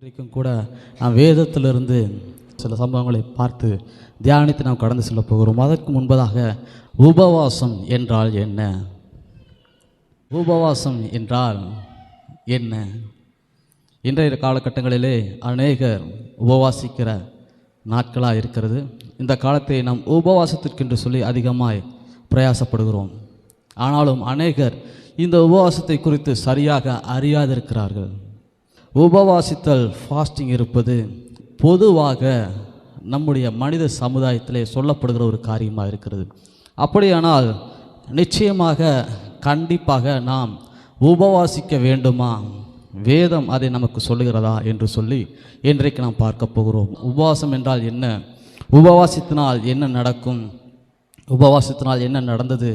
இன்றைக்கும் கூட நாம் வேதத்திலிருந்து சில சம்பவங்களை பார்த்து தியானித்து நாம் கடந்து செல்ல போகிறோம். அதற்கு முன்பதாக உபவாசம் என்றால் என்ன? உபவாசம் என்றால் என்ன? இன்றைய காலகட்டங்களிலே அநேகர் உபவாசிக்கிற நாட்களாக இருக்கிறது. இந்த காலத்தை நாம் உபவாசத்திற்கென்று சொல்லி அதிகமாய் பிரயாசப்படுகிறோம். ஆனாலும் அநேகர் இந்த உபவாசத்தை குறித்து சரியாக அறியாதிருக்கிறார்கள். உபவாசித்தல், ஃபாஸ்டிங் இருப்பது பொதுவாக நம்முடைய மனித சமுதாயத்திலே சொல்லப்படுகிற ஒரு காரியமாக இருக்கிறது. அப்படியானால் நிச்சயமாக கண்டிப்பாக நாம் உபவாசிக்க வேண்டுமா? வேதம் அதை நமக்கு சொல்லுகிறதா என்று சொல்லி இன்றைக்கு நாம் பார்க்க போகிறோம். உபவாசம் என்றால் என்ன? உபவாசித்தினால் என்ன நடக்கும்? உபவாசத்தினால் என்ன நடந்தது?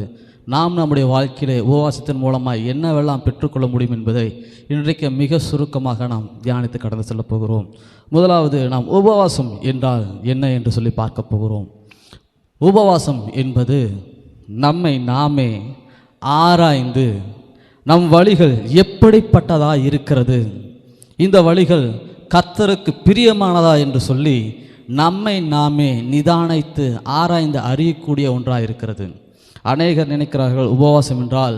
நாம் நம்முடைய வாழ்க்கையிலே உபவாசத்தின் மூலமாக என்னவெல்லாம் பெற்றுக்கொள்ள முடியும் என்பதை இன்றைக்கு மிக சுருக்கமாக நாம் தியானித்து கடந்து செல்ல போகிறோம். முதலாவது, நாம் உபவாசம் என்றால் என்ன என்று சொல்லி பார்க்க போகிறோம். உபவாசம் என்பது நம்மை நாமே ஆராய்ந்து நம் வழிகள் எப்படிப்பட்டதாக இருக்கிறது, இந்த வழிகள் கர்த்தருக்கு பிரியமானதா என்று சொல்லி நம்மை நாமே நிதானித்து ஆராய்ந்து அறியக்கூடிய ஒன்றாக இருக்கிறது. அநேகர் நினைக்கிறார்கள் உபவாசம் என்றால்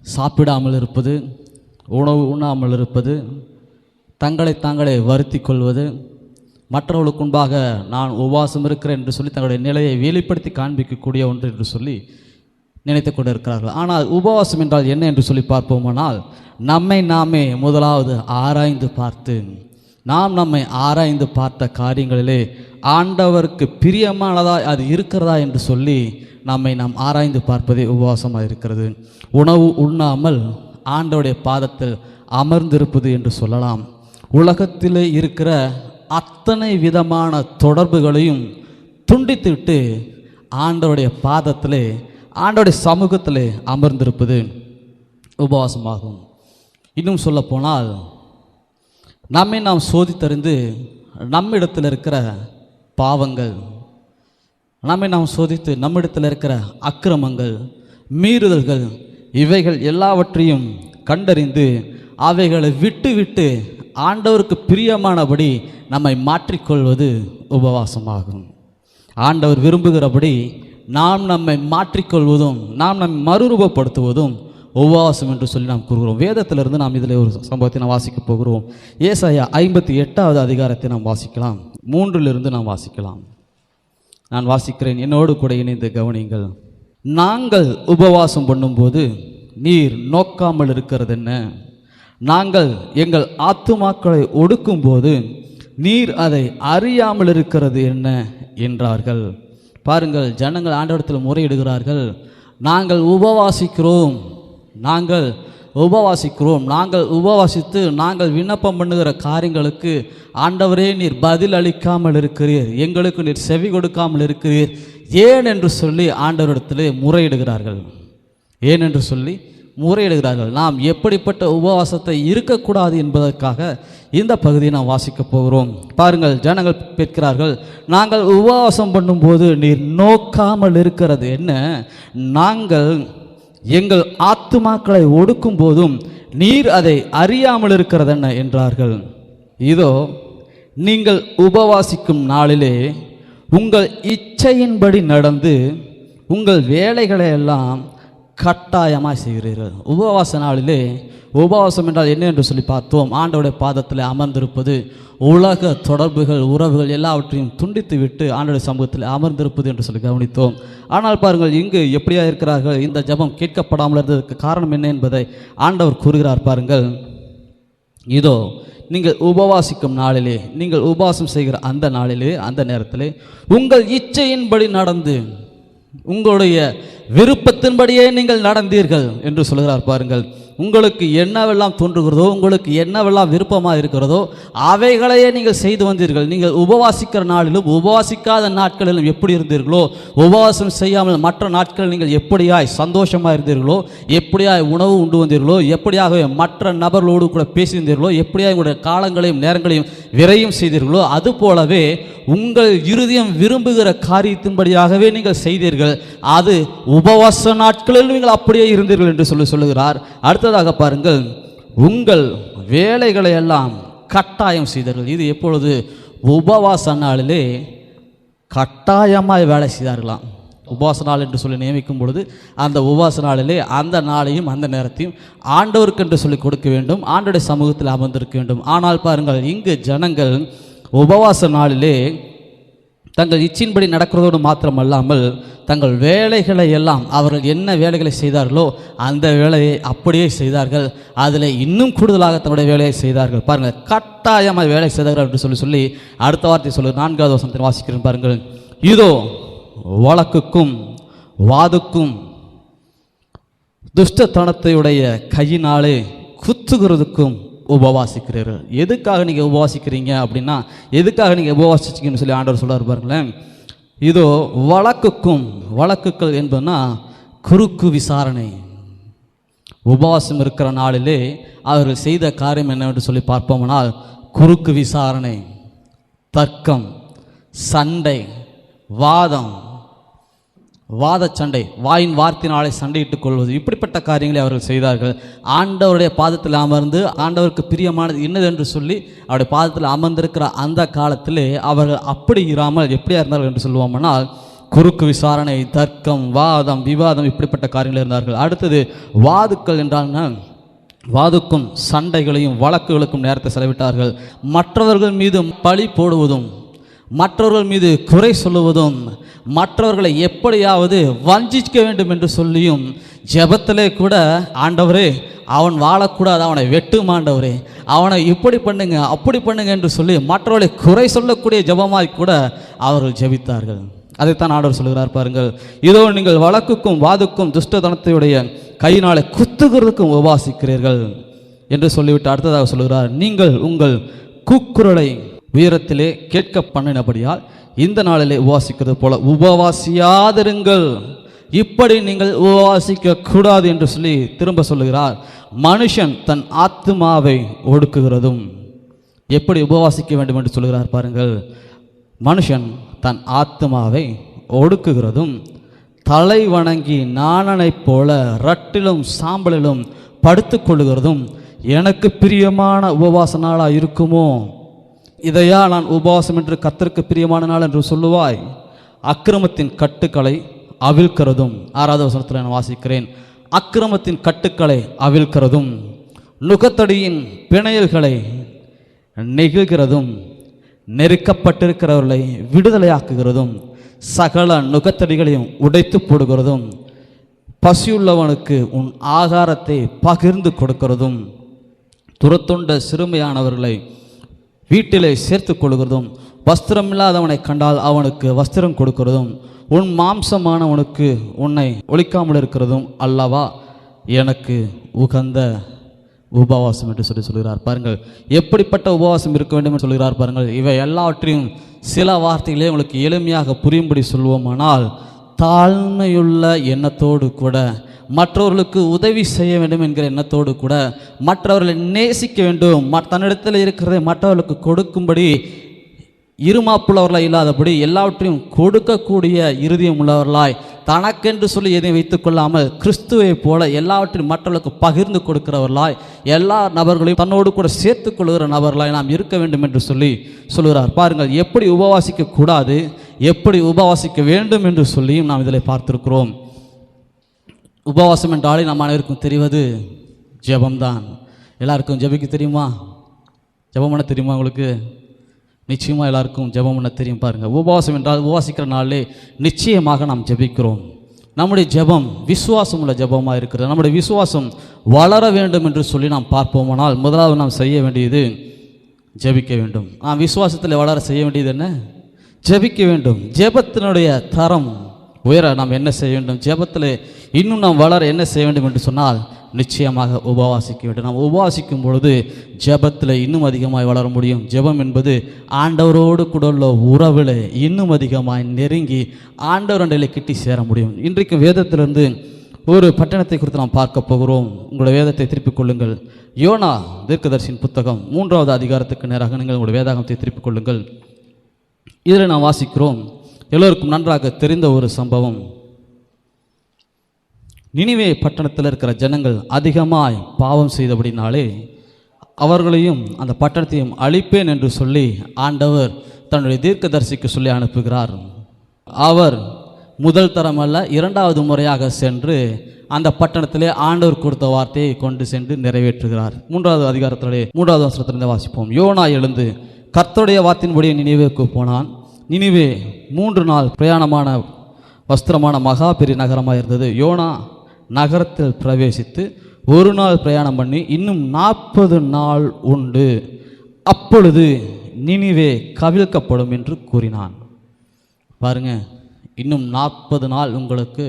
சாப்பிடாமல் இருப்பது, உணவு உண்ணாமல் இருப்பது, தங்களை தாங்களே வருத்தி கொள்வது, மற்றவர்களுக்கு முன்பாக நான் உபவாசம் இருக்கிறேன் என்று சொல்லி தங்களுடைய நிலையை வெளிப்படுத்தி காண்பிக்கக்கூடிய ஒன்று என்று சொல்லி நினைத்து கொண்டு இருக்கிறார்கள். ஆனால் உபவாசம் என்றால் என்ன என்று சொல்லி பார்ப்போமானால், நம்மை நாமே முதலாவது ஆராய்ந்து பார்த்து நாம் நம்மை ஆராய்ந்து பார்த்த காரியங்களிலே ஆண்டவருக்கு பிரியமானதா அது இருக்கிறதா என்று சொல்லி நம்மை நாம் ஆராய்ந்து பார்ப்பதே உபவாசமாக இருக்கிறது. உணவு உண்ணாமல் ஆண்டவருடைய பாதத்தில் அமர்ந்திருப்பது என்று சொல்லலாம். உலகத்திலே இருக்கிற அத்தனை விதமான தொடர்புகளையும் துண்டித்துவிட்டு ஆண்டவருடைய பாதத்திலே, ஆண்டவருடைய சமூகத்திலே அமர்ந்திருப்பது உபவாசமாகும். இன்னும் சொல்லப்போனால், நம்மை நாம் சோதித்தறிந்து நம்மிடத்தில் இருக்கிற பாவங்கள், நம்மை நாம் சோதித்து நம்மிடத்தில் இருக்கிற அக்கிரமங்கள், மீறுதல்கள், இவைகள் எல்லாவற்றையும் கண்டறிந்து அவைகளை விட்டு ஆண்டவருக்கு பிரியமானபடி நம்மை மாற்றிக்கொள்வது உபவாசமாகும். ஆண்டவர் விரும்புகிறபடி நாம் நம்மை மாற்றிக்கொள்வதும் நாம் நம்மை மறுரூபப்படுத்துவதும் உபவாசம் என்று சொல்லி நாம் கூறுகிறோம். வேதத்திலிருந்து நாம் இதில் ஒரு சம்பவத்தை நாம் வாசிக்க போகிறோம். ஏசாயா 58வது அதிகாரத்தை நாம் வாசிக்கலாம். 3 நாம் வாசிக்கலாம். நான் வாசிக்கிறேன், என்னோடு கூட இணைந்து கவனிங்கள். நாங்கள் உபவாசம் பண்ணும்போது நீர் நோக்காமல் இருக்கிறது என்ன? நாங்கள் எங்கள் ஆத்துமாக்களை ஒடுக்கும்போது நீர் அதை அறியாமல் இருக்கிறது என்ன என்றார்கள். பாருங்கள், ஜனங்கள் ஆண்டவரிடத்தில் முறையிடுகிறார்கள். நாங்கள் உபவாசிக்கிறோம், நாங்கள் உபவாசித்து நாங்கள் விண்ணப்பம் பண்ணுகிற காரியங்களுக்கு ஆண்டவரே நீர் பதில் அளிக்காமல் இருக்கிறீர், எங்களுக்கு நீர் செவி கொடுக்காமல் இருக்கிறீர், ஏன் என்று சொல்லி ஆண்டவரிடத்திலே முறையிடுகிறார்கள். ஏன் என்று சொல்லி முறையிடுகிறார்கள். நாம் எப்படிப்பட்ட உபவாசத்தை இருக்கக்கூடாது என்பதற்காக இந்த பகுதியை நாம் வாசிக்க போகிறோம். பாருங்கள், ஜனங்கள் கேட்கிறார்கள், நாங்கள் உபவாசம் பண்ணும்போது நீர் நோக்காமல் இருக்கிறது என்ன? நாங்கள் எங்கள் ஆத்துமாக்களை ஒடுக்கும் போதும் நீர் அதை அறியாமல் இருக்கிறது என்ன என்றார்கள். இதோ நீங்கள் உபவாசிக்கும் நாளிலே உங்கள் இச்சையின்படி நடந்து உங்கள் வேலைகளை எல்லாம் கட்டாயமாக செய்கிறீர்கள். உபவாச நாளிலே, உபவாசம் என்றால் என்ன என்று சொல்லி பார்த்தோம். ஆண்டவருடைய பாதத்தில் அமர்ந்திருப்பது, உலக தொடர்புகள், உறவுகள் எல்லாவற்றையும் துண்டித்து விட்டு ஆண்டவருடைய சமூகத்தில் அமர்ந்திருப்பது என்று சொல்லி கவனித்தோம். ஆனால் பாருங்கள், இங்கு எப்படியா இருக்கிறார்கள்? இந்த ஜெபம் கேட்கப்படாமல் இருந்ததற்கு காரணம் என்ன என்பதை ஆண்டவர் கூறுகிறார். பாருங்கள், இதோ நீங்கள் உபவாசிக்கும் நாளிலே, நீங்கள் உபவாசம் செய்கிற அந்த நாளிலே, அந்த நேரத்திலே உங்கள் இச்சையின்படி நடந்து உங்களுடைய விருப்பத்தின்படியே நீங்கள் நடந்தீர்கள் என்று சொல்கிறார். பாருங்கள், உங்களுக்கு என்னவெல்லாம் தோன்றுகிறதோ, உங்களுக்கு என்னவெல்லாம் விருப்பமாக இருக்கிறதோ அவைகளையே நீங்கள் செய்து வந்தீர்கள். நீங்கள் உபவாசிக்கிற நாளிலும் உபவாசிக்காத நாட்களிலும் எப்படி இருந்தீர்களோ, உபவாசம் செய்யாமல் மற்ற நாட்களில் நீங்கள் எப்படியாய் சந்தோஷமாக இருந்தீர்களோ, எப்படியாய் உணவு உண்டு வந்தீர்களோ, எப்படியாகவே மற்ற நபர்களோடு கூட பேசியிருந்தீர்களோ, எப்படியாய் உங்களுடைய காலங்களையும் நேரங்களையும் விரையும் செய்தீர்களோ, அதுபோலவே உங்கள் இருதயம் விரும்புகிற காரியத்தின்படியாகவே நீங்கள் செய்தீர்கள். அது உபவாச நாட்களில் நீங்கள் அப்படியே இருந்தீர்கள் என்று சொல்லுகிறார். அடுத்ததாக பாருங்கள், உங்கள் வேலைகளை எல்லாம் கட்டாயம் செய்தார்கள். இது எப்பொழுது? உபவாச நாளிலே கட்டாயமாய் வேலை செய்தார்களாம். உபவாச நாள் என்று சொல்லி நியமிக்கும் பொழுது அந்த உபவாச நாளிலே அந்த நாளையும் அந்த நேரத்தையும் ஆண்டவருக்கு என்று சொல்லி கொடுக்க வேண்டும், ஆண்டோடைய சமூகத்தில் அமர்ந்திருக்க வேண்டும். ஆனால் பாருங்கள், இங்கு ஜனங்கள் உபவாச நாளிலே தங்கள் இச்சின்படி நடக்கிறதோடு மாத்திரமல்லாமல் தங்கள் வேலைகளை எல்லாம் அவர்கள் என்ன வேலைகளை செய்தார்களோ அந்த வேலையை அப்படியே செய்தார்கள். அதில் இன்னும் கூடுதலாக தன்னுடைய வேலையை செய்தார்கள். பாருங்கள், கட்டாயமாக வேலை செய்தார்கள் என்று சொல்லி அடுத்த வார்த்தை சொல்லு 4வது வசனத்தில் வாசிக்கிறேன் பாருங்கள். இதோ வழக்குக்கும் வாதுக்கும் துஷ்டத்தனத்தையுடைய கையினாலே குத்துகிறதுக்கும் உபவாசிக்கிறீர்கள். எதுக்காக நீங்கள் உபவாசிக்கிறீங்க அப்படின்னா, எதுக்காக நீங்கள் உபவாசிச்சிங்கன்னு சொல்லி ஆண்டவர் சொல்றார் பாருங்களேன். இதோ வழக்குக்கும், வழக்குகள் என்பதுனா குறுக்கு விசாரணை. உபவாசம் இருக்கிற நாளிலே அவர்கள் செய்த காரியம் என்னவென்று சொல்லி பார்ப்போம்னால், குறுக்கு விசாரணை, தர்க்கம், சண்டை, வாதம், வாத சண்டை, வாயின் வார்த்தையினாலே சண்டையிட்டுக் கொள்வது, இப்படிப்பட்ட காரியங்களை அவர்கள் செய்தார்கள். ஆண்டவருடைய பாதத்தில் அமர்ந்து ஆண்டவருக்கு பிரியமானது என்னது என்று சொல்லி அவருடைய பாதத்தில் அமர்ந்திருக்கிற அந்த காலத்திலே அவர்கள் அப்படி இராமல் எப்படியா இருந்தார்கள் என்று சொல்லுவோம்னால், குறுக்கு விசாரணை, தர்க்கம், வாதம், விவாதம், இப்படிப்பட்ட காரியங்கள் இருந்தார்கள். அடுத்தது வாதுக்கள் என்றால் வாதுக்கும் சண்டைகளையும் வழக்குகளுக்கும் நேரத்தை செலவிட்டார்கள். மற்றவர்கள் மீது பழி போடுவதும், மற்றவர்கள் மீது குறை சொல்லுவதும், மற்றவர்களை எப்படியாவது வஞ்சிக்க வேண்டும் என்று சொல்லியும், ஜெபத்திலே கூட ஆண்டவரே அவன் வாழக்கூடாது, அவனை வெட்டும் ஆண்டவரே, அவனை இப்படி பண்ணுங்க அப்படி பண்ணுங்க என்று சொல்லி மற்றவர்களை குறை சொல்லக்கூடிய ஜெபமாய் கூட அவர்கள் ஜெபித்தார்கள். அதைத்தான் ஆண்டவர் சொல்கிறார் பாருங்கள். இதோ நீங்கள் வழக்குக்கும் வாதுக்கும் துஷ்டதனத்தையுடைய கையினாலே குத்துகிறதுக்கும் உபவாசிக்கிறீர்கள் என்று சொல்லிவிட்டு அடுத்ததாக சொல்கிறார், நீங்கள் உங்கள் கூக்குரலை உயரத்திலே கேட்க பண்ணினபடியால் இந்த நாளிலே உபவாசிக்கிறது போல உபவாசியாதிருங்கள். இப்படி நீங்கள் உபவாசிக்க கூடாது என்று சொல்லி திரும்ப சொல்லுகிறார். மனுஷன் தன் ஆத்துமாவை ஒடுக்குகிறதும், எப்படி உபவாசிக்க வேண்டும் என்று சொல்கிறார் பாருங்கள். மனுஷன் தன் ஆத்துமாவை ஒடுக்குகிறதும், தலை வணங்கி நாணனைப் போல ரட்டிலும் சாம்பலிலும் படுத்து கொள்ளுகிறதும் எனக்கு பிரியமான உபவாச நாளாக இருக்குமோ? இதையா நான் உபவாசம் என்று கர்த்தருக்கு பிரியமான நாள் என்று சொல்லுவாய்? அக்கிரமத்தின் கட்டுக்களை அவிழ்க்கிறதும், 6வது வசனத்தில் நான் வாசிக்கிறேன், அக்கிரமத்தின் கட்டுக்களை அவிழ்க்கிறதும், நுகத்தடியின் பிணையல்களை நெகிழ்கிறதும், நெருக்கப்பட்டிருக்கிறவர்களை விடுதலையாக்குகிறதும், சகல நுகத்தடிகளையும் உடைத்து போடுகிறதும், பசியுள்ளவனுக்கு உன் ஆகாரத்தை பகிர்ந்து கொடுக்கிறதும், துரத்துண்ட சிறுமையானவர்களை வீட்டிலே சேர்த்து கொள்கிறதும், வஸ்திரம் இல்லாதவனை கண்டால் அவனுக்கு வஸ்திரம் கொடுக்கிறதும், உன் மாம்சமானவனுக்கு உன்னை ஒழிக்காமல் இருக்கிறதும் அல்லவா எனக்கு உகந்த உபவாசம் என்று சொல்கிறார் பாருங்கள். எப்படிப்பட்ட உபவாசம் இருக்க வேண்டும் என்று சொல்கிறார் பாருங்கள். இவை எல்லாவற்றையும் சில வார்த்தைகளே உங்களுக்கு எளிமையாக புரியும்படி சொல்வோமானால், தாழ்மையுள்ள எண்ணத்தோடு கூட, மற்றவர்களுக்கு உதவி செய்ய வேண்டும் என்கிற எண்ணத்தோடு கூட, மற்றவர்களை நேசிக்க வேண்டும், தன்னிடத்தில் இருக்கிறதை மற்றவர்களுக்கு கொடுக்கும்படி இருமாப்புள்ளவர்களாய் இல்லாதபடி எல்லாவற்றையும் கொடுக்கக்கூடிய இருதயம் உள்ளவர்களாய், தனக்கென்று சொல்லி எதையும் வைத்துக் கொள்ளாமல் கிறிஸ்துவை போல எல்லாவற்றையும் மற்றவர்களுக்கு பகிர்ந்து கொடுக்கிறவர்களாய், எல்லா நபர்களையும் தன்னோடு கூட சேர்த்து கொள்கிற நபர்களாய் நாம் இருக்க வேண்டும் என்று சொல்லி சொல்கிறார் பாருங்கள். எப்படி உபவாசிக்க கூடாது, எப்படி உபவாசிக்க வேண்டும் என்று சொல்லியும் நாம் இதில் பார்த்திருக்கிறோம். உபவாசம் என்றாலே நம்ம அனைவருக்கும் தெரிவது ஜெபம்தான். எல்லாருக்கும் ஜெபிக்க தெரியுமா? ஜெபம் பண்ண தெரியுமா உங்களுக்கு? நிச்சயமாக எல்லாருக்கும் ஜெபம் பண்ண தெரியும். பாருங்கள், உபவாசம் என்றால் உபவாசிக்கிற நாளிலே நிச்சயமாக நாம் ஜெபிக்கிறோம். நம்முடைய ஜெபம் விசுவாசம் உள்ள ஜெபமாக இருக்கிறது. நம்முடைய விசுவாசம் வளர வேண்டும் என்று சொல்லி நாம் பார்ப்போமானால் முதலாவது நாம் செய்ய வேண்டியது ஜெபிக்க வேண்டும். விசுவாசத்தில் வளர செய்ய வேண்டியது என்ன? ஜெபிக்க வேண்டும். ஜெபத்தினுடைய தரம் உயர நாம் என்ன செய்ய வேண்டும்? ஜெபத்தில் இன்னும் நாம் வளர என்ன செய்ய வேண்டும் என்று சொன்னால் நிச்சயமாக உபவாசிக்க வேண்டும். நாம் உபவாசிக்கும் பொழுது ஜெபத்தில் இன்னும் அதிகமாய் வளர முடியும். ஜெபம் என்பது ஆண்டவரோடு கூட உள்ள உறவில் இன்னும் அதிகமாய் நெருங்கி ஆண்டவரண்டையில் கிட்டி சேர முடியும். இன்றைக்கு வேதத்திலிருந்து ஒரு பட்டணத்தை குறித்து நாம் பார்க்க போகிறோம். உங்களுடைய வேதத்தை திருப்பிக் கொள்ளுங்கள். யோனா தீர்க்கதரிசியின் புத்தகம் 3வது அதிகாரத்துக்கு நேராக நீங்கள் உங்களுடைய வேதாகமத்தை திருப்பிக் கொள்ளுங்கள். இதில் நாம் வாசிக்கிறோம், எல்லோருக்கும் நன்றாக தெரிந்த ஒரு சம்பவம். நினிவே பட்டணத்தில் இருக்கிற ஜனங்கள் அதிகமாய் பாவம் செய்தபடினாலே அவர்களையும் அந்த பட்டணத்தையும் அழிப்பேன் என்று சொல்லி ஆண்டவர் தன்னுடைய தீர்க்கதரிசிக்கு சொல்லி அனுப்புகிறார். அவர் முதல் தரம் அல்ல, இரண்டாவது முறையாக சென்று அந்த பட்டணத்திலே ஆண்டவர் கொடுத்த வார்த்தையை கொண்டு சென்று நிறைவேற்றுகிறார். 3வது அதிகாரத்திலே 3வது வசனத்திலிருந்து வாசிப்போம். யோனா எழுந்து கர்த்தருடைய வார்த்தையின்படி நினிவேக்கு போனான். நினிவே 3 நாள் பிரயாணமான வஸ்திரமான மகா பெரிய நகரமாக இருந்தது. யோனா நகரத்தில் பிரவேசித்து 1 நாள் பிரயாணம் பண்ணி இன்னும் 40 நாள் உண்டு, அப்பொழுது நினிவே கவிழ்க்கப்படும் என்று கூறினான். பாருங்க, இன்னும் 40 நாள் உங்களுக்கு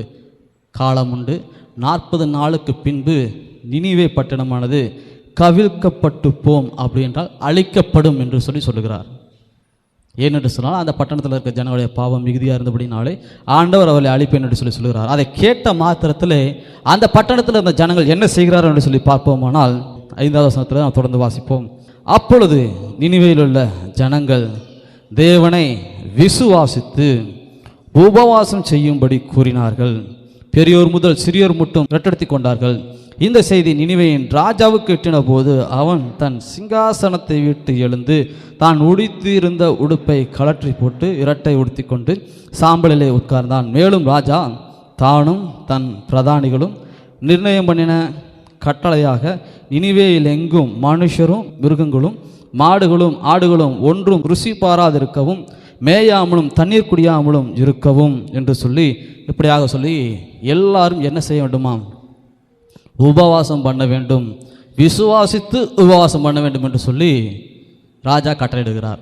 காலம் உண்டு. 40 நாளுக்கு பின்பு நினிவே பட்டணமானது கவிழ்க்கப்பட்டு போம், அப்படின்றால் அழிக்கப்படும் என்று சொல்லுகிறார். ஏனென்று சொன்னால் அந்த பட்டணத்தில் இருக்க ஜனங்களுடைய பாவம் மிகுதியாக இருந்தபடினாலே ஆண்டவர் அவளை அழிப்பேன் என்று சொல்லுகிறார். அதை கேட்ட மாத்திரத்திலே அந்த பட்டணத்தில் இருந்த ஜனங்கள் என்ன செய்கிறார்கள் என்று சொல்லி பார்ப்போமானால் 5வது வசனத்தில் நாம் தொடர்ந்து வாசிப்போம். அப்பொழுது நினிவேயில் உள்ள ஜனங்கள் தேவனை விசுவாசித்து உபவாசம் செய்யும்படி கூறினார்கள். பெரியோர் முதல் சிறியோர் மட்டும் இரட்டெடுத்து கொண்டார்கள். இந்த செய்தி நினிவேயின் ராஜாவுக்கு எட்டின போது அவன் தன் சிங்காசனத்தை விட்டு எழுந்து தான் உடுத்தியிருந்த உடுப்பை கழற்றி போட்டு இரட்டை உடுத்தி கொண்டு சாம்பலிலே உட்கார்ந்தான். மேலும் ராஜா தானும் தன் பிரதானிகளும் நிர்ணயம் பண்ணின கட்டளையாக நினிவேயில் எங்கும் மனுஷரும் மிருகங்களும் மாடுகளும் ஆடுகளும் ஒன்றும் ருசி பாராதிருக்கவும் மேயாமலும் தண்ணீர் குடியாமலும் இருக்கவும் என்று சொல்லி இப்படியாக சொல்லி எல்லாரும் என்ன செய்ய வேண்டுமாம்? உபவாசம் பண்ண வேண்டும், விசுவாசித்து உபவாசம் பண்ண வேண்டும் என்று சொல்லி ராஜா கட்டளையிடுகிறார்.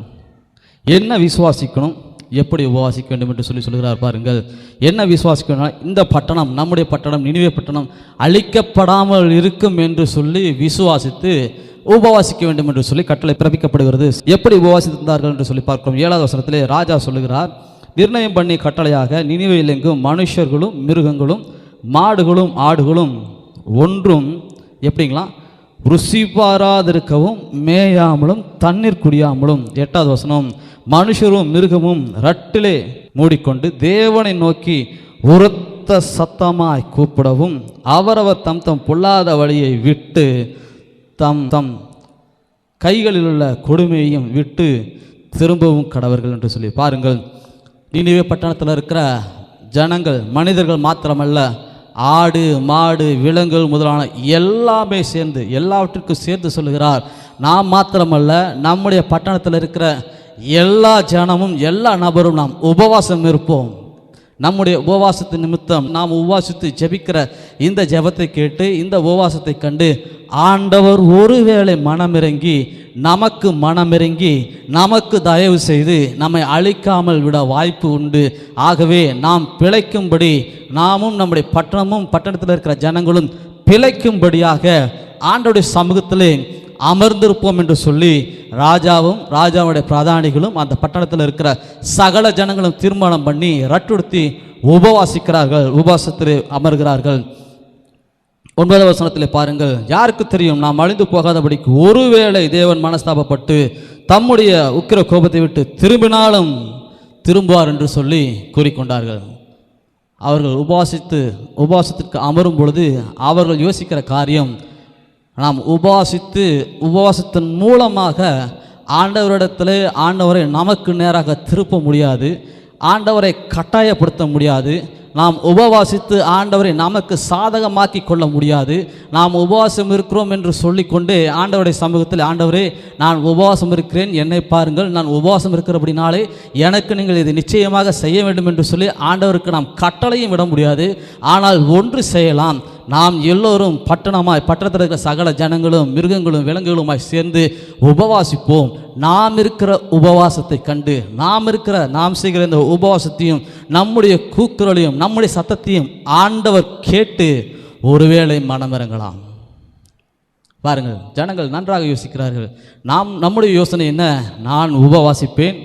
என்ன விசுவாசிக்கணும், எப்படி உபவாசிக்க வேண்டும் என்று சொல்லுகிறார் பாருங்கள். என்ன விசுவாசிக்கணும்? இந்த பட்டணம், நம்முடைய பட்டணம் நினிவே பட்டணம் அழிக்கப்படாமல் இருக்கும் என்று சொல்லி விசுவாசித்து உபவாசிக்க வேண்டும் என்று சொல்லி கட்டளை பிறப்பிக்கப்படுகிறது. எப்படி உபவாசித்தார்கள் என்று சொல்லி பார்க்கிறோம். 7வது வசனத்திலே ராஜா சொல்லுகிறார், நிர்ணயம் பண்ணி கட்டளையாக நினிவேயில் எங்கும் மனுஷர்களும் மிருகங்களும் மாடுகளும் ஆடுகளும் ஒன்றும் எப்படிங்களா ருசி பாராதிருக்கவும் மேயாமலும் தண்ணீர் குடியாமலும். 8வது வசனம், மனுஷரும் மிருகமும் ரட்டிலே மூடிக்கொண்டு தேவனை நோக்கி உரத்த சத்தமாய் கூப்பிடவும் அவரவர் தம் தம் பொல்லாத வழியை விட்டு தம் தம் கைகளில் உள்ள கொடுமையையும் விட்டு திரும்பவும் கடவர்கள் என்று சொல்லி பாருங்கள். நினிவே பட்டணத்தில் இருக்கிற ஜனங்கள் மனிதர்கள் மாத்திரமல்ல, ஆடு மாடு விலங்குகள் முதலான எல்லாமே சேர்ந்து எல்லாவற்றிற்கும் சேர்த்து சொல்லுகிறார். நாம் மாத்திரமல்ல, நம்முடைய பட்டணத்தில் இருக்கிற எல்லா ஜனமும் எல்லா நபரும் நாம் உபவாசம் இருப்போம். நம்முடைய உபவாசத்தின் நிமித்தம் நாம் உபவாசித்து ஜெபிக்கிற இந்த ஜெபத்தை கேட்டு இந்த உபவாசத்தை கண்டு ஆண்டவர் ஒருவேளை மனமிறங்கி நமக்கு தயவு செய்து நம்மை அழிக்காமல் விட வாய்ப்பு உண்டு. ஆகவே நாம் பிழைக்கும்படி, நாமும் நம்முடைய பட்டணத்தில் இருக்கிற ஜனங்களும் பிழைக்கும்படியாக ஆண்டவருடைய சமூகத்திலே அமர்ந்திருப்போம் என்று சொல்லி ராஜாவும் ராஜாவுடைய பிரதானிகளும் அந்த பட்டணத்தில் இருக்கிற சகல ஜனங்களும் தீர்மானம் பண்ணி ரட்டுடுத்தி உபவாசிக்கிறார்கள், உபவாசத்தில் அமர்கிறார்கள். 9வது வசனத்திலே பாருங்கள், யாருக்கு தெரியும் நாம் அழிந்து போகாதபடிக்கு ஒருவேளை தேவன் மனஸ்தாபப்பட்டு தம்முடைய உக்கிர கோபத்தை விட்டு திரும்பினாலும் திரும்புவார் என்று சொல்லி கூறிக்கொண்டார்கள். அவர்கள் உபவாசத்திற்கு அமரும் பொழுது அவர்கள் யோசிக்கிற காரியம், நாம் உபவாசத்தின் மூலமாக ஆண்டவரை நமக்கு நேராக திருப்ப முடியாது, ஆண்டவரை கட்டாயப்படுத்த முடியாது. நாம் உபவாசித்து ஆண்டவரை நமக்கு சாதகமாக்கி கொள்ள முடியாது. நாம் உபவாசம் இருக்கிறோம் என்று சொல்லிக்கொண்டு ஆண்டவருடைய சமூகத்தில், ஆண்டவரே நான் உபவாசம் இருக்கிறேன், என்னை பாருங்கள், நான் உபவாசம் இருக்கிறபடினாலே எனக்கு நீங்கள் இது நிச்சயமாக செய்ய வேண்டும் என்று சொல்லி ஆண்டவருக்கு நாம் கட்டளையும் விட முடியாது. ஆனால் ஒன்று செய்யலாம், நாம் எல்லோரும் பட்டணத்தில் இருக்கிற சகல ஜனங்களும் மிருகங்களும் விலங்குகளுமாய் சேர்ந்து உபவாசிப்போம். நாம் இருக்கிற உபவாசத்தை கண்டு நாம் செய்கிற இந்த உபவாசத்தையும் நம்முடைய கூக்குரலையும் நம்முடைய சத்தத்தையும் ஆண்டவர் கேட்டு ஒருவேளை மனமிறங்கலாம். பாருங்கள், ஜனங்கள் நன்றாக யோசிக்கிறார்கள். நம்முடைய யோசனை என்ன? நான் உபவாசிப்பேன்,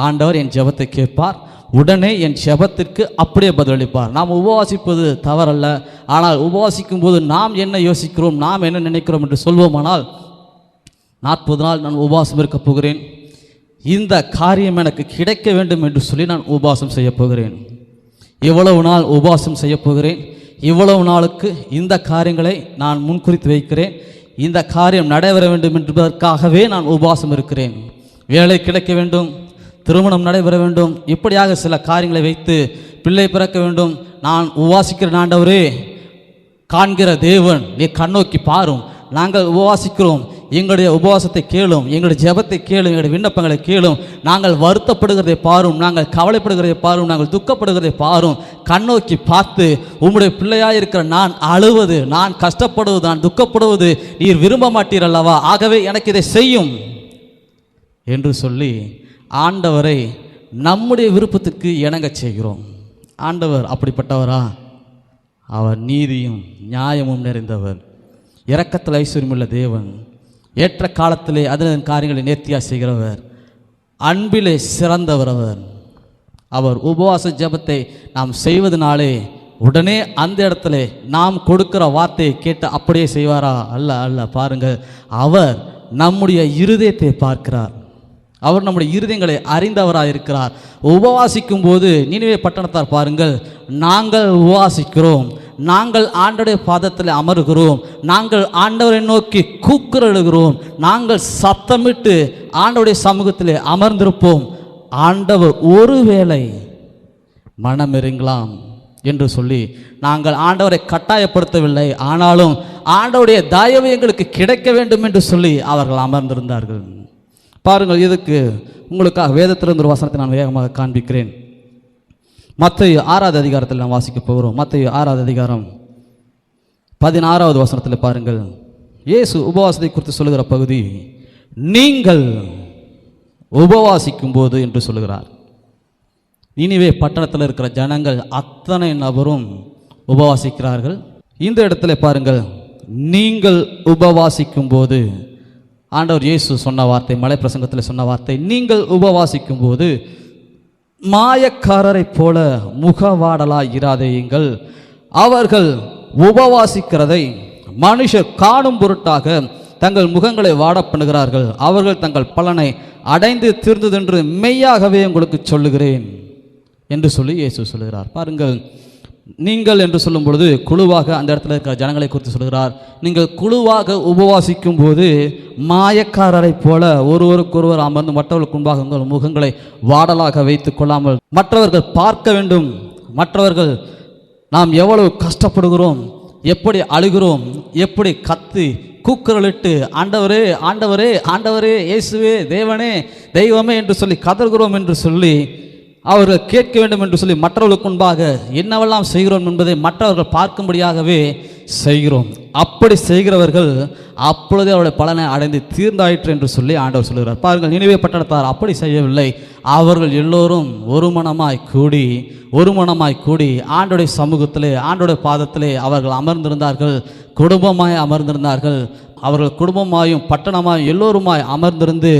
ஆண்டவர் என் ஜெபத்தை கேட்பார், உடனே என் ஜெபத்திற்கு அப்படியே பதிலளிப்பார். நாம் உபவாசிப்பது தவறல்ல. ஆனால் உபவாசிக்கும் போது நாம் என்ன யோசிக்கிறோம், நாம் என்ன நினைக்கிறோம் என்று சொல்வோமானால், 40 நாள் நான் உபவாசம் இருக்க போகிறேன், இந்த காரியம் எனக்கு கிடைக்க வேண்டும் என்று சொல்லி நான் உபவாசம் செய்ய போகிறேன், இவ்வளவு நாள் உபவாசம் செய்ய போகிறேன், இவ்வளவு நாளுக்கு இந்த காரியங்களை நான் முன்குறித்து வைக்கிறேன், இந்த காரியம் நடைபெற வேண்டும் என்பதற்காகவே நான் உபவாசம் இருக்கிறேன். வேலை கிடைக்க வேண்டும், திருமணம் நடைபெற வேண்டும், இப்படியாக சில காரியங்களை வைத்து பிள்ளை பிறக்க வேண்டும். நான் உபவாசிக்கிற ஆண்டவரே, காண்கிற தேவன், நீ கண்ணோக்கி பாரும், நாங்கள் உபவாசிக்கிறோம், எங்களுடைய உபவாசத்தை கேளும், எங்களுடைய ஜெபத்தை கேளும், எங்களுடைய விண்ணப்பங்களை கேளும், நாங்கள் வருத்தப்படுகிறதை பாரும், நாங்கள் கவலைப்படுகிறதை பாரும், நாங்கள் துக்கப்படுகிறதை பாரும், கண்ணோக்கி பார்த்து உம்முடைய பிள்ளையாக இருக்கிற நான் அழுவது, நான் கஷ்டப்படுவது, நான் துக்கப்படுவது நீர் விரும்ப மாட்டீர் அல்லவா, ஆகவே எனக்கு இதை செய்யும் என்று சொல்லி ஆண்டவரை நம்முடைய விருப்பத்துக்கு இணங்க செய்கிறோம். ஆண்டவர் அப்படிப்பட்டவரா? அவர் நீதியும் நியாயமும் நிறைந்தவர், இரக்கத்தில் ஐஸ்வர்யமுள்ள தேவன், ஏற்ற காலத்திலே அதன் காரியங்களை நேர்த்தியாக செய்கிறவர், அன்பிலே சிறந்தவர் அவர். அவர் உபவாச ஜெபத்தை நாம் செய்வதனாலே உடனே அந்த இடத்துல நாம் கொடுக்கிற வார்த்தையை கேட்டு அப்படியே செய்வாரா? அல்ல அல்ல. பாருங்கள், அவர் நம்முடைய இருதயத்தை பார்க்கிறார், அவர் நம்முடைய இருதயங்களை அறிந்தவராக இருக்கிறார். உபவாசிக்கும் போது நினிவே பட்டணத்தார் பாருங்கள், நாங்கள் உபவாசிக்கிறோம், நாங்கள் ஆண்டவருடைய பாதத்தில் அமருகிறோம், நாங்கள் ஆண்டவரை நோக்கி கூக்குரலுகிறோம், நாங்கள் சத்தமிட்டு ஆண்டவருடைய சமூகத்தில் அமர்ந்திருப்போம், ஆண்டவர் ஒருவேளை மனமிருங்கலாம் என்று சொல்லி நாங்கள் ஆண்டவரை கட்டாயப்படுத்தவில்லை. ஆனாலும் ஆண்டவருடைய தயவு எங்களுக்கு கிடைக்க வேண்டும் என்று சொல்லி அவர்கள் அமர்ந்திருந்தார்கள். பாருங்கள், இதுக்கு உங்களுக்காக வேதத்திலிருந்து ஒரு வசனத்தை நான் வேகமாக காண்பிக்கிறேன். மத்தேயு 6வது அதிகாரத்தில் நாம் வாசிக்க போகிறோம். மத்தேயு 6வது அதிகாரம் 16வது வசனத்தில் பாருங்கள், இயேசு உபவாசத்தை குறித்து சொல்லுகிற பகுதி, நீங்கள் உபவாசிக்கும் போது என்று சொல்லுகிறார். நினிவே பட்டணத்தில் இருக்கிற ஜனங்கள் அத்தனை நபரும் உபவாசிக்கிறார்கள். இந்த இடத்துல பாருங்கள், நீங்கள் உபவாசிக்கும் போது, ஆண்டவர் இயேசு சொன்ன வார்த்தை, மலை பிரசங்கத்தில் சொன்ன வார்த்தை, நீங்கள் உபவாசிக்கும் போது மாயக்காரரை போல முகவாடலாய் இராதேயுங்கள், அவர்கள் உபவாசிக்கிறதை மனுஷர் காணும் பொருட்டாக தங்கள் முகங்களை வாட பண்ணுகிறார்கள், அவர்கள் தங்கள் பலனை அடைந்து தீர்ந்ததென்று மெய்யாகவே உங்களுக்கு சொல்லுகிறேன் என்று சொல்லி இயேசு சொல்லுகிறார். பாருங்கள், நீங்கள் என்று சொல்லும் பொழுது குழுவாக அந்த இடத்துல இருக்கிற ஜனங்களை குறித்து சொல்கிறார். நீங்கள் குழுவாக உபவாசிக்கும் போது மாயக்காரரை போல ஒருவருக்கொருவர் அமர்ந்து மற்றவர்களுக்கு முன்பாக உங்கள் முகங்களை வாடலாக வைத்து கொள்ளாமல், மற்றவர்கள் பார்க்க வேண்டும், மற்றவர்கள் நாம் எவ்வளவு கஷ்டப்படுகிறோம், எப்படி அழுகிறோம், எப்படி கத்தி கூக்குரலிட்டு ஆண்டவரே ஆண்டவரே ஆண்டவரே இயேசுவே தேவனே தெய்வமே என்று சொல்லி கதறுகிறோம் என்று சொல்லி அவர்கள் கேட்க வேண்டும் என்று சொல்லி மற்றவர்களுக்கு முன்பாக என்னவெல்லாம் செய்கிறோம் என்பதை மற்றவர்கள் பார்க்கும்படியாகவே செய்கிறோம். அப்படி செய்கிறவர்கள் அப்பொழுதே அவருடைய பலனை அடைந்து தீர்ந்தாயிற்று என்று சொல்லி ஆண்டவர் சொல்கிறார். பாருங்கள், நினிவே பட்டணத்தார் அப்படி செய்யவில்லை. அவர்கள் எல்லோரும் ஒரு மனமாய் கூடி ஆண்டவருடைய சமூகத்திலே ஆண்டவருடைய பாதத்திலே அவர்கள் அமர்ந்திருந்தார்கள், குடும்பமாய் அமர்ந்திருந்தார்கள். அவர்கள் குடும்பமாயும் பட்டணமாயும் எல்லோருமாய் அமர்ந்திருந்து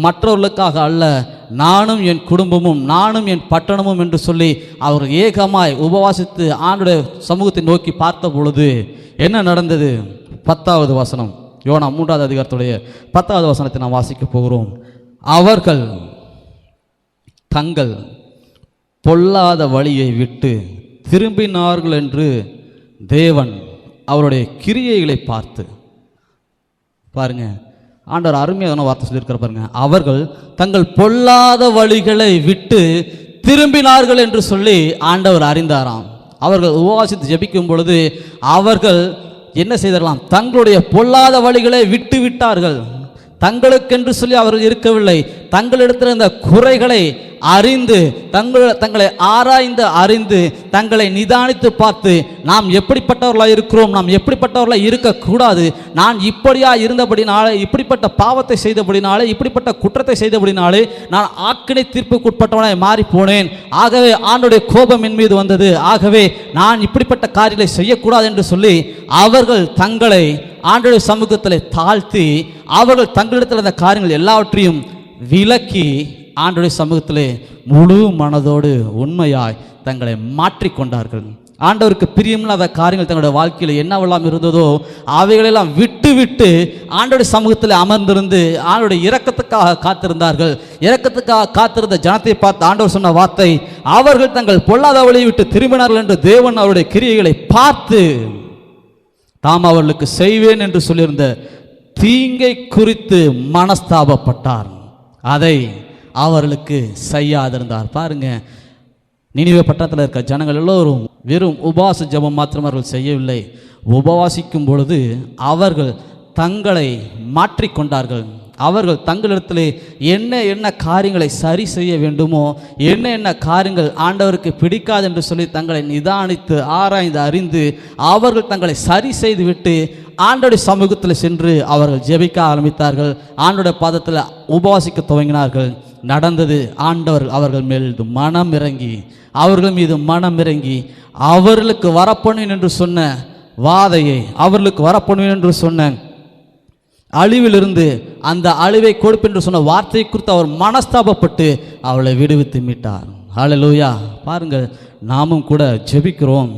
மற்றவர்களுக்காக அல்ல, நானும் என் குடும்பமும் நானும் என் பட்டணமும் என்று சொல்லி அவர்கள் ஏகமாய் உபவாசித்து ஆண்டுடைய சமூகத்தை நோக்கி பார்த்த பொழுது என்ன நடந்தது? 10வது வசனம், யோனா 3வது அதிகாரத்துடைய 10வது வசனத்தை நாம் வாசிக்க போகிறோம். அவர்கள் தங்கள் பொல்லாத வழியை விட்டு திரும்பினார்கள் என்று தேவன் அவருடைய கிரியைகளை பார்த்து, பாருங்க, ஆண்டவர் அருமையான வார்த்தை சொல்லியிருக்கிற பாருங்க, அவர்கள் தங்கள் பொல்லாத வழிகளை விட்டு திரும்பினார்கள் என்று சொல்லி ஆண்டவர் அறிந்தாராம். அவர்கள் உபவாசித்து ஜெபிக்கும் பொழுது அவர்கள் என்ன செய்தார்களாம்? தங்களுடைய பொல்லாத வழிகளை விட்டு விட்டார்கள். தங்களுக்கென்று சொல்லி அவர்கள் இருக்கவில்லை, தங்களிடத்தில் இருந்த குறைகளை அறிந்து தங்களை ஆராய்ந்து அறிந்து தங்களை நிதானித்து பார்த்து, நாம் எப்படிப்பட்டவர்களாக இருக்கிறோம், நாம் எப்படிப்பட்டவர்களாக இருக்கக்கூடாது, நான் இப்படியா இருந்தபடினாலே, இப்படிப்பட்ட பாவத்தை செய்தபடினாலே, இப்படிப்பட்ட குற்றத்தை செய்தபடினாலே நான் ஆக்கினை தீர்ப்புக்குட்பட்டவனாய் மாறி போனேன், ஆகவே ஆண்டவருடைய கோபம் என் மீது வந்தது, ஆகவே நான் இப்படிப்பட்ட காரியங்களை செய்யக்கூடாது என்று சொல்லி அவர்கள் தங்களை ஆண்டவருடைய சமூகத்தில் தாழ்த்தி அவர்கள் தங்களிடத்தில் இருந்த காரியங்கள் எல்லாவற்றையும் விலக்கி ஆண்டவருடைய சமூகத்திலே முழு மனதோடு உண்மையாய் தங்களை மாற்றிக்கொண்டார்கள். ஆண்டவருக்கு பிரியமில்லாத காரியங்கள் தங்களுடைய வாழ்க்கையில் என்னவெல்லாம் இருந்ததோ அவைகளெல்லாம் விட்டு விட்டு ஆண்டவருடைய சமூகத்தில் அமர்ந்திருந்து ஆண்டவருடைய இரக்கத்துக்காக காத்திருந்தார்கள். இரக்கத்துக்காக காத்திருந்த ஜனத்தை பார்த்து ஆண்டவர் சொன்ன வார்த்தை, அவர்கள் தங்கள் பொல்லாத வழியை விட்டு திரும்பினார்கள் என்று தேவன் அவருடைய கிரியைகளை பார்த்து தாம் அவர்களுக்கு செய்வேன் என்று சொல்லியிருந்த தீங்கை குறித்து மனஸ்தாபப்பட்டார், அதை அவர்களுக்கு செய்யாதிருந்தார். பாருங்க, நினிவே பட்டணத்தில் இருக்க ஜனங்கள் எல்லோரும் வெறும் உபவாச ஜெபம் மாத்திரம் அவர்கள் செய்யவில்லை. உபவாசிக்கும் பொழுது அவர்கள் தங்களை மாற்றிக்கொண்டார்கள். அவர்கள் தங்களிடத்திலே என்ன என்ன காரியங்களை சரி செய்ய வேண்டுமோ, என்ன என்ன காரியங்கள் ஆண்டவருக்கு பிடிக்காது என்று சொல்லி தங்களை நிதானித்து ஆராய்ந்து அறிந்து அவர்கள் தங்களை சரி செய்து விட்டு ஆண்டோடைய சமூகத்தில் சென்று அவர்கள் ஜெபிக்க ஆரம்பித்தார்கள். ஆண்டோடைய பாதத்தில் உபவாசிக்க துவங்கினார்கள். நடந்தது, ஆண்டவர் அவர்கள் மேல் மனம் இறங்கி அவர்கள் மீது மனம் இறங்கி அவர்களுக்கு வரப்பண்ணுவேன் என்று சொன்ன வாதையை, அவர்களுக்கு வரப்பண்ணுவேன் என்று சொன்ன அழிவிலிருந்து அந்த அழிவை கொடுப்பேன் என்று சொன்ன வார்த்தையை குறித்து அவர் மனஸ்தாபப்பட்டு அவளை விடுவித்து மீட்டார். ஹல்லேலூயா. பாருங்கள், நாமும் கூட ஜெபிக்கிறோம்.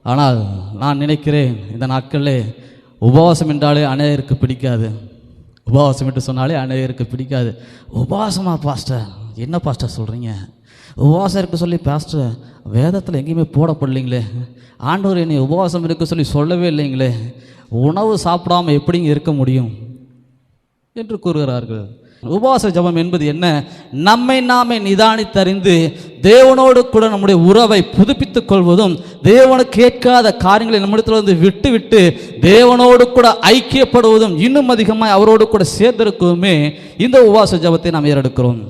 ஆனால் நான் நினைக்கிறேன், இந்த நாட்களில் உபவாசம் என்றாலே அநேகருக்கு பிடிக்காது. உபவாசம் என்று சொன்னாலே அநேகருக்கு பிடிக்காது. உபவாசமா பாஸ்டர்? என்ன பாஸ்டர் சொல்கிறீங்க? உபவாசம் இருக்க சொல்லி பாஸ்டர் வேதத்தில் எங்கேயுமே போடப்படலைங்களே, ஆண்டவர் என்னை உபவாசம் இருக்க சொல்லி சொல்லவே இல்லைங்களே, உணவு சாப்பிடாமல் எப்படிங்க இருக்க முடியும் என்று கூறுகிறார்கள். உபவாச ஜெபம் என்பது என்ன? நம்மை நாமே நிதானித்தறிந்து தேவனோடு கூட நம்முடைய உறவை புதுப்பித்துக் கொள்வதும், தேவனுக்கு கேட்காத காரியங்களை நம்மிடத்திலிருந்து விட்டு விட்டு தேவனோடு கூட ஐக்கியப்படுவதும், இன்னும் அதிகமாக அவரோடு கூட சேர்ந்திருக்கவுமே இந்த உபவாச ஜெபத்தை நாம் ஏறெடுக்கிறோம்.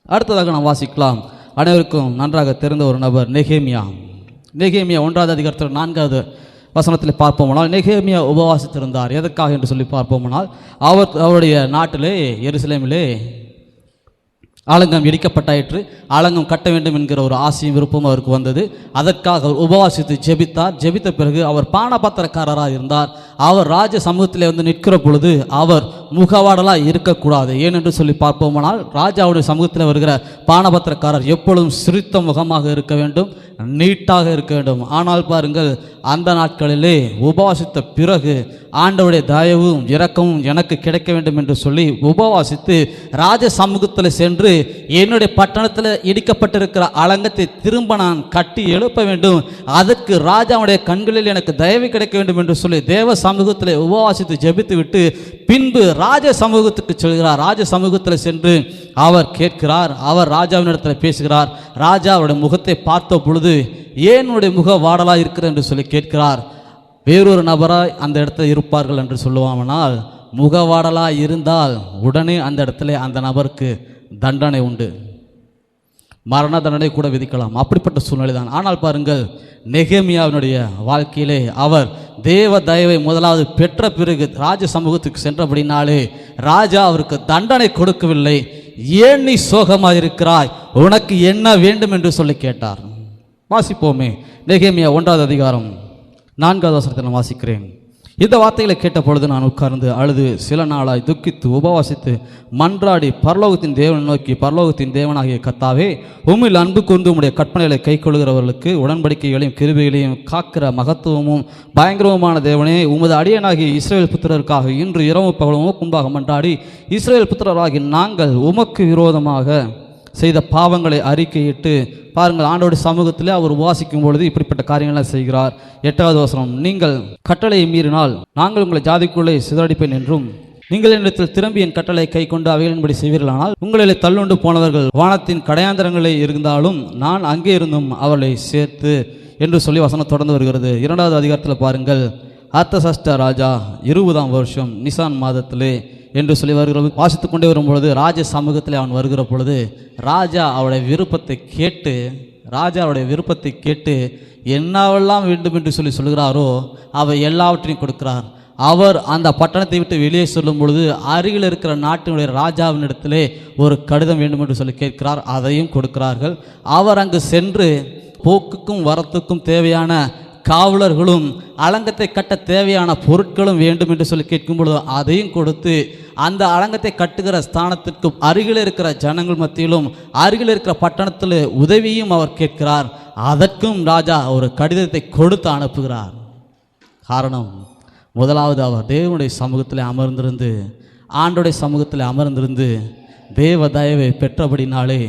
அடுத்ததாக நாம் வாசிக்கலாம். அனைவருக்கும் நன்றாக தெரிந்த ஒரு நபர் நெகேமியா. நெகேமியா 1வது அதிகாரத்தில் 4வது வசனத்தில் பார்ப்போமானால், நெகேமியா உபவாசித்திருந்தார். எதற்காக என்று சொல்லி பார்ப்போமானால், அவருடைய நாட்டிலே எருசலேமிலே ஆலங்கம் இடிக்கப்பட்டாயிற்று. ஆலங்கம் கட்ட வேண்டும் என்கிற ஒரு ஆசையும் விருப்பம் அவருக்கு வந்தது. அதற்காக அவர் உபவாசித்து ஜெபித்தார். ஜெபித்த பிறகு அவர் பானபாத்திரக்காரராக இருந்தார். அவர் ராஜ சமூகத்தில் வந்து நிற்கிற பொழுது அவர் முகவாடலாக இருக்கக்கூடாது. ஏனென்று சொல்லி பார்ப்போமானால், ராஜாவுடைய சமூகத்தில் வருகிற பானபாத்திரக்காரர் எப்பொழுதும் சிரித்த முகமாக இருக்க வேண்டும், நீட்டாக இருக்க வேண்டும். ஆனால் பாருங்கள், அந்த நாட்களிலே உபவாசித்த பிறகு ஆண்டவருடைய தயவும் இரக்கமும் எனக்கு கிடைக்க வேண்டும் என்று சொல்லி உபவாசித்து ராஜ சமூகத்தில் சென்று என்னுடைய பட்டணத்தில் இடிக்கப்பட்டிருக்கிற அலங்கத்தை திரும்ப நான் கட்டி எழுப்ப வேண்டும், அதற்கு ராஜாவுடைய கண்களில் எனக்கு தயவு கிடைக்க வேண்டும் என்று சொல்லி தேவ சமூகத்தில் உபவாசித்து ஜெபித்து விட்டு பின்பு ராஜ சமூகத்துக்கு செல்கிறார். ராஜ சமூகத்தில் சென்று அவர் கேட்கிறார். அவர் ராஜாவினிடத்தில் பேசுகிறார். ராஜா அவருடைய முகத்தை பார்த்த பொழுது, ஏன் உன்னுடைய முக வாடலாக இருக்கிறது என்று சொல்லி கேட்கிறார். வேறொரு நபராய் அந்த இடத்துல இருப்பார்கள் என்று சொல்லுவானால், முகவாடலாக இருந்தால் உடனே அந்த இடத்துல அந்த நபருக்கு தண்டனை உண்டு, மரண தண்டனை கூட விதிக்கலாம். அப்படிப்பட்ட சூழ்நிலை தான். ஆனால் பாருங்கள், நெகேமியாவினுடைய வாழ்க்கையிலே அவர் தேவ தயவை முதலாவது பெற்ற பிறகு ராஜ சமூகத்துக்கு சென்றபடினாலே ராஜா அவருக்கு தண்டனை கொடுக்கவில்லை. ஏன் நீ சோகமாக இருக்கிறாய், உனக்கு என்ன வேண்டும் என்று சொல்லி கேட்டார். வாசிப்போமே, நெகேமியா 1வது அதிகாரம் 4வது வசனத்தை நான் வாசிக்கிறேன். இந்த வார்த்தைகளை கேட்ட பொழுது நான் உட்கார்ந்து அழுது சில நாளாய் துக்கித்து உபவாசித்து மன்றாடி பரலோகத்தின் தேவனை நோக்கி, பரலோகத்தின் தேவனாகிய கர்த்தாவே, உம்மில் அன்பு கூர்ந்து உம்முடைய கற்பனைகளை கை கொள்கிறவர்களுக்கு உடன்படிக்கைகளையும் கிருபைகளையும் காக்கிற மகத்துவமும் பயங்கரவுமான தேவனே, உமது அடியனாகிய இஸ்ரவேல் புத்திரருக்காக இன்று இரவு பகலும் முன்பாக மன்றாடி இஸ்ரவேல் புத்திரராகி நாங்கள் உமக்கு விரோதமாக செய்த பாவங்களை அறிக்கையிட்டு. பாருங்கள், ஆண்டோடைய சமூகத்தில் அவர் உபவாசிக்கும் பொழுது இப்படிப்பட்ட காரியங்கள்லாம் செய்கிறார். 8வது வசனம், நீங்கள் கட்டளையை மீறினால் நாங்கள் உங்களை ஜாதிக்குள்ளே சிதறடிப்பேன் என்றும், நீங்கள் என்னிடத்தில் திரும்பி என் கட்டளை கை கொண்டு அவைகளின்படி செய்வீர்களானால் உங்களிலே தள்ளுண்டு போனவர்கள் வானத்தின் கடையாந்தரங்களே இருந்தாலும் நான் அங்கே இருந்தும் அவர்களை சேர்த்து என்று சொல்லி வசனம் தொடர்ந்து வருகிறது. 2வது அதிகாரத்தில் பாருங்கள், அர்த்தசஷ்ட ராஜா 20ஆம் வருஷம் நிசான் மாதத்திலே என்று சொல்லி வருகிற வாசித்து கொண்டே வரும்பொழுது ராஜ சமூகத்தில் அவன் வருகிற பொழுது ராஜா அவருடைய விருப்பத்தை கேட்டு என்னவெல்லாம் வேண்டும் என்று சொல்லி சொல்கிறாரோ அவை எல்லாவற்றையும் கொடுக்கிறார். அவர் அந்த பட்டணத்தை விட்டு வெளியே சொல்லும் பொழுது அருகில் இருக்கிற நாட்டினுடைய ராஜாவினிடத்திலே ஒரு கடிதம் வேண்டும் என்று சொல்லி கேட்கிறார். அதையும் கொடுக்கிறார்கள். அவர் அங்கு சென்று போக்குக்கும் வரத்துக்கும் தேவையான காவலர்களும் அலங்கத்தை கட்ட தேவையான பொருட்களும் வேண்டும் என்று சொல்லி கேட்கும் பொழுது அதையும் கொடுத்து அந்த அலங்கத்தை கட்டுகிற ஸ்தானத்திற்கு அருகில் இருக்கிற ஜனங்கள் மத்தியிலும் அருகில் இருக்கிற பட்டணத்தில் உதவியும் அவர் கேட்கிறார். அதற்கும் ராஜா ஒரு கடிதத்தை கொடுத்து அனுப்புகிறார். காரணம், முதலாவது அவர் தேவனுடைய சமூகத்தில் அமர்ந்திருந்து, ஆண்டோடைய சமூகத்தில் அமர்ந்திருந்து தேவ தயவை பெற்றபடினாலே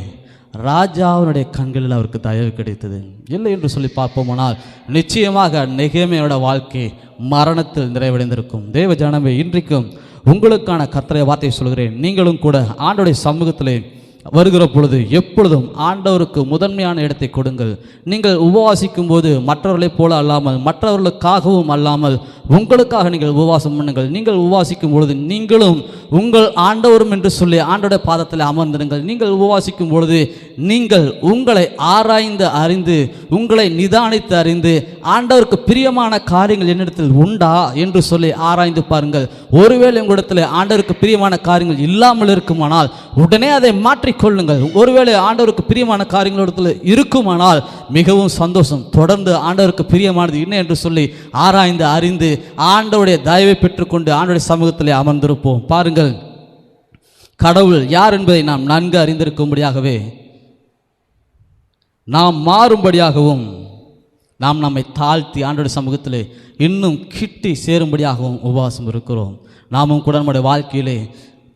ராஜாவினுடைய கண்களில் அவருக்கு தயவு கிடைத்தது. இல்லை என்று சொல்லி பார்ப்போமானால் நிச்சயமாக நெகேமியாவோட வாழ்க்கை மரணத்தில் நிறைவடைந்திருக்கும். தேவ ஜனமே, இன்றைக்கும் உங்களுக்கான கர்த்தருடைய வார்த்தையை சொல்கிறேன். நீங்களும் கூட ஆண்டவருடைய சமூகத்திலே வருகிற பொழுது எப்பொழுதும் ஆண்டவருக்கு முதன்மையான இடத்தை கொடுங்கள். நீங்கள் உபவாசிக்கும் போது மற்றவர்களைப் போல அல்லாமல், மற்றவர்களுக்காகவும் அல்லாமல், உங்களுக்காக நீங்கள் உபவாசம் பண்ணுங்கள். நீங்கள் உபவாசிக்கும் பொழுது நீங்களும் உங்கள் ஆண்டவரும் என்று சொல்லி ஆண்டோடைய பாதத்தில் அமர்ந்திருங்கள். நீங்கள் உபவாசிக்கும் பொழுது நீங்கள் உங்களை ஆராய்ந்து அறிந்து, உங்களை நிதானித்து அறிந்து, ஆண்டவருக்கு பிரியமான காரியங்கள் என்னிடத்தில் உண்டா என்று சொல்லி ஆராய்ந்து பாருங்கள். ஒருவேளை உங்களிடத்தில் ஆண்டவருக்கு பிரியமான காரியங்கள் இல்லாமல் இருக்குமானால் உடனே அதை மாற்றிக்கொள்ளுங்கள். ஒருவேளை ஆண்டவருக்கு பிரியமான காரியங்களிடத்தில் இருக்குமானால் மிகவும் சந்தோஷம். தொடர்ந்து ஆண்டவருக்கு பிரியமானது என்ன என்று சொல்லி ஆராய்ந்து அறிந்து ஆண்டவருடைய தயவை பெற்றுக்கொண்டு ஆண்டவருடைய சமூகத்திலே அமர்ந்திருப்போம். பாருங்கள், கடவுள் யார் என்பதை நாம் நன்கு அறிந்திருக்கும்படியாகவே, நாம் மாறும்படியாகவும், நாம் நம்மை தாழ்த்தி ஆண்டவருடைய சமூகத்திலே இன்னும் கிட்டி சேரும்படியாகவும் உபவாசம் இருக்கிறோம். நாமும் கூட நம்முடைய வாழ்க்கையிலே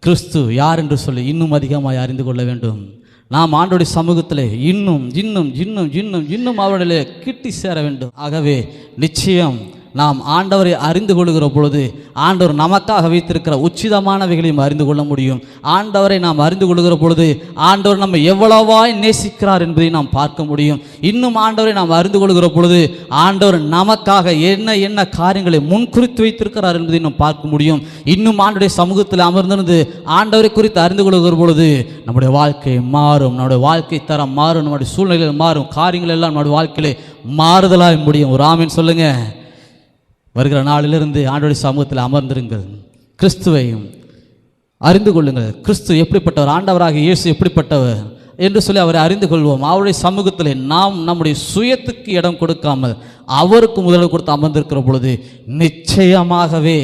கிறிஸ்து யார் என்று சொல்லி இன்னும் அதிகமாக அறிந்து கொள்ள வேண்டும். நாம் ஆண்டவருடைய சமூகத்திலே இன்னும் இன்னும் இன்னும் இன்னும் இன்னும் அவருடைய கிட்டி சேர வேண்டும். ஆகவே நிச்சயம் நாம் ஆண்டவரை அறிந்து கொள்கிற பொழுது ஆண்டவர் நமக்காக வைத்திருக்கிற உச்சிதமானவைகளையும் அறிந்து கொள்ள முடியும். ஆண்டவரை நாம் அறிந்து கொள்கிற பொழுது ஆண்டவர் நம்மை எவ்வளவாய் நேசிக்கிறார் என்பதை நாம் பார்க்க முடியும். இன்னும் ஆண்டவரை நாம் அறிந்து கொள்கிற பொழுது ஆண்டவர் நமக்காக என்ன என்ன காரியங்களை முன்குறித்து வைத்திருக்கிறார் என்பதை நாம் பார்க்க முடியும். இன்னும் ஆண்டவருடைய சமூகத்தில் அமர்ந்திருந்து ஆண்டவரை குறித்து அறிந்து கொள்கிற பொழுது நம்முடைய வாழ்க்கை மாறும், நம்முடைய வாழ்க்கை தரம் மாறும், நம்முடைய சூழ்நிலைகள் மாறும், காரியங்கள் எல்லாம் நம்முடைய வாழ்க்கையிலே மாறுதலாக முடியும். ஒரு ஆமீன் சொல்லுங்க. வருகிற நாளிலிருந்து ஆண்டவருடைய சமூகத்தில் அமர்ந்திருங்கள். கிறிஸ்துவையும் அறிந்து கொள்ளுங்கள். கிறிஸ்து எப்படிப்பட்டவர், ஆண்டவராக இயேசு எப்படிப்பட்டவர் என்று சொல்லி அவரை அறிந்து கொள்வோம். அவருடைய சமூகத்தில் நாம் நம்முடைய சுயத்துக்கு இடம் கொடுக்காமல் அவருக்கு முதலில் கொடுத்து அமர்ந்திருக்கிற பொழுது நிச்சயமாகவே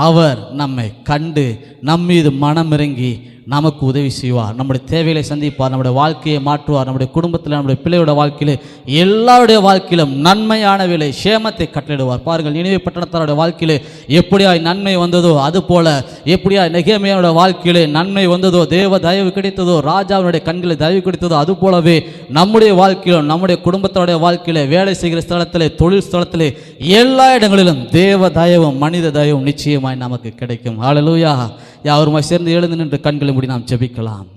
அவர் நம்மை கண்டு நம் மீது மனமிறங்கி நமக்கு உதவி செய்வார். நம்முடைய தேவைகளை சந்திப்பார், நம்முடைய வாழ்க்கையை மாற்றுவார். நம்முடைய குடும்பத்தில், நம்முடைய பிள்ளையோட வாழ்க்கையிலே, எல்லாருடைய வாழ்க்கையிலும் நன்மையான வேலை சேமத்தை கட்டளிடுவார். பாருங்கள், நினைவு பட்டணத்தாருடைய வாழ்க்கையிலே எப்படியாய் நன்மை வந்ததோ அதுபோல, எப்படியாய் நெகேமியாவுடைய வாழ்க்கையிலே நன்மை வந்ததோ, தேவ தயவு கிடைத்ததோ, ராஜாவினுடைய கண்களில் தயவு கிடைத்ததோ, அதுபோலவே நம்முடைய வாழ்க்கையிலும், நம்முடைய குடும்பத்தோடைய வாழ்க்கையிலே, வேலை செய்கிற ஸ்தலத்திலே, தொழில் ஸ்தலத்திலே, எல்லா இடங்களிலும் தேவ தயவும் மனித தயவும் நிச்சயமாய் நமக்கு கிடைக்கும். ஹல்லேலூயா. யாவருமாய் சேர்ந்து எழுந்து நின்று கண்களை மூடி நாம் ஜெபிக்கலாம்.